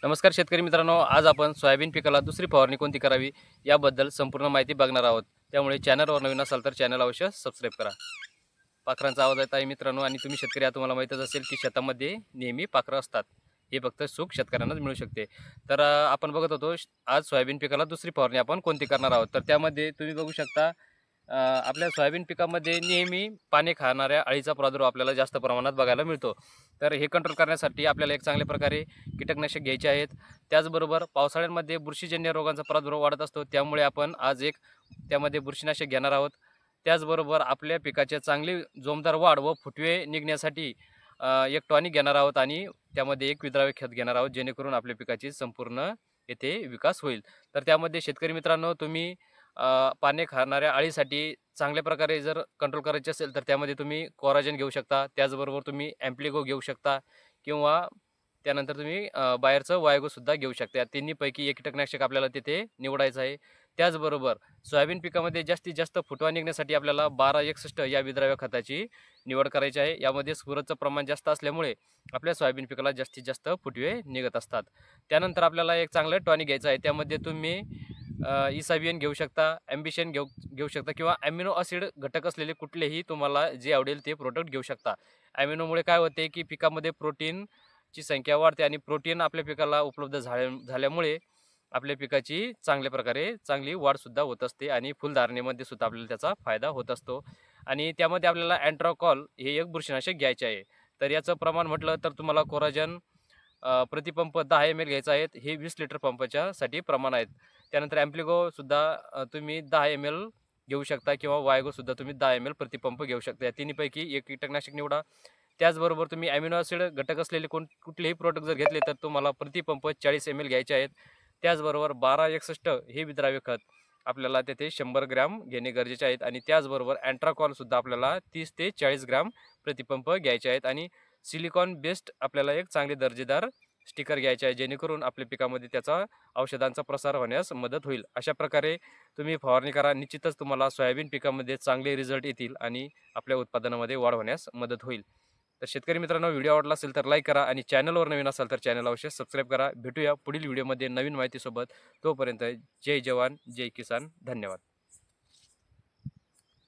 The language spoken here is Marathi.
नमस्कार शेतकरी मित्रांनो, आज आपण सोयाबीन पिकाला दुसरी फवारणी कोणती करावी याबद्दल संपूर्ण माहिती बघणार आहोत। त्यामुळे चॅनलवर नवीन असाल तर चॅनल अवश्य सबस्क्राईब करा। पाखरांचा आवाज येत आहे मित्रांनो, आणि तुम्ही शेतकरी आहात, तुम्हाला माहीतच असेल की शेतामध्ये नेहमी पाखरं असतात। हे फक्त सुख शेतकऱ्यांनाच मिळू शकते। तर आपण बघत होतो आज सोयाबीन पिकाला दुसरी फवारणी आपण कोणती करणार आहोत। तर त्यामध्ये तुम्ही बघू शकता आपल्या सोयाबीन पिकामध्ये नेहमी पाने खाणाऱ्या अळीचा प्रादुर्भाव आपल्याला जास्त प्रमाणात बघायला मिळतो। तर हे कंट्रोल करण्यासाठी आपल्याला एक चांगल्या प्रकारे कीटकनाशक घ्यायचे आहेत। त्याचबरोबर पावसाळ्यामध्ये बुरशीजन्य रोगांचा प्रादुर्भाव वाढत असतो, त्यामुळे आपण आज एक त्यामध्ये बुरशीनाशक घेणार आहोत। त्याचबरोबर आपल्या पिकाचे चांगली जोमदार वाढ व फुटवे निघण्यासाठी एक टॉनिक घेणार आहोत आणि त्यामध्ये एक विद्राव्य खत घेणार आहोत, जेणेकरून आपल्या पिकाची संपूर्ण येथे विकास होईल। तर त्यामध्ये शेतकरी मित्रांनो, तुम्ही पाने खाणाऱ्या अळीसाठी चांगल्या प्रकारे जर कंट्रोल करायचे असेल तर त्यामध्ये तुम्ही कोराजेन घेऊ शकता। त्याचबरोबर तुम्ही ॲम्प्लिगो घेऊ शकता किंवा त्यानंतर तुम्ही बाहेरचं वायगोसुद्धा घेऊ शकता। या तिन्हीपैकी एक कीटकनाशक आपल्याला तिथे निवडायचं आहे। त्याचबरोबर सोयाबीन पिकामध्ये जास्तीत जास्त फुटवा निघण्यासाठी आपल्याला 1261 या विद्राव्य खताची निवड करायची आहे। यामध्ये स्फुरदचं प्रमाण जास्त असल्यामुळे आपल्या सोयाबीन पिकाला जास्तीत जास्त फुटवे निघत असतात। त्यानंतर आपल्याला एक चांगलं टॉनिक घ्यायचं आहे। त्यामध्ये तुम्ही इसाबियन घेऊ शकता, ॲम्बिशन घेऊ शकता किंवा ॲमिनो ॲसिड घटक असलेले कुठलेही तुम्हाला जे आवडेल ते प्रोडक्ट घेऊ शकता। ॲमिनोमुळे काय होते की पिकामध्ये प्रोटीनची संख्या वाढते आणि प्रोटीन आपल्या पिकाला उपलब्ध झाल्यामुळे आपल्या पिकाची चांगल्या प्रकारे चांगली वाढसुद्धा होत असते आणि फुलधारणेमध्ये सुद्धा आपल्याला त्याचा फायदा होत असतो। आणि त्यामध्ये आपल्याला अँट्राकॉल हे एक बुरशीनाशक घ्यायचे आहे। तर याचं प्रमाण म्हटलं तर तुम्हाला कोराजन प्रतिपंप 10 ml घ्यायचं आहे। हे 20 लिटर पंपाच्यासाठी प्रमाण आहेत। त्यानंतर ॲम्प्लिगोसुद्धा तुम्ही 10 ml घेऊ शकता किंवा वायगोसुद्धा तुम्ही 10 ml प्रतिपंप घेऊ शकता। या तिन्हीपैकी एक कीटकनाशक निवडा। त्याचबरोबर तुम्ही ॲमिनो ॲसिड घटक असलेले कुठलेही प्रोडक्ट जर घेतले तर तुम्हाला प्रतिपंप 40 ml घ्यायचे आहेत। त्याचबरोबर 1261 हे विद्राव्य खत आपल्याला तेथे 100 ग्रॅम घेणे गरजेचे आहेत आणि त्याचबरोबर अँट्राकॉलसुद्धा आपल्याला 30 ते 40 ग्रॅम प्रतिपंप घ्यायचे आहेत आणि सिलिकॉन बेस्ड आपल्याला एक चांगले दर्जेदार स्टिकर घ्यायचे आहे, जेणेकरून आपल्या पिकामध्ये त्याचा औषधांचा प्रसार होण्यास मदत होईल। अशा प्रकारे तुम्ही फवारणी करा, निश्चितच तुम्हाला सोयाबीन पिकामध्ये चांगले रिझल्ट येतील आणि आपल्या उत्पादनामध्ये वाढ होण्यास मदत होईल। तर शेतकरी मित्रांनो, व्हिडिओ आवडला असेल तर लाईक करा आणि चॅनलवर नवीन असाल तर चॅनल अवश्य सबस्क्राईब करा। भेटूया पुढील व्हिडिओमध्ये नवीन माहितीसोबत। तोपर्यंत जय जवान जय किसान, धन्यवाद।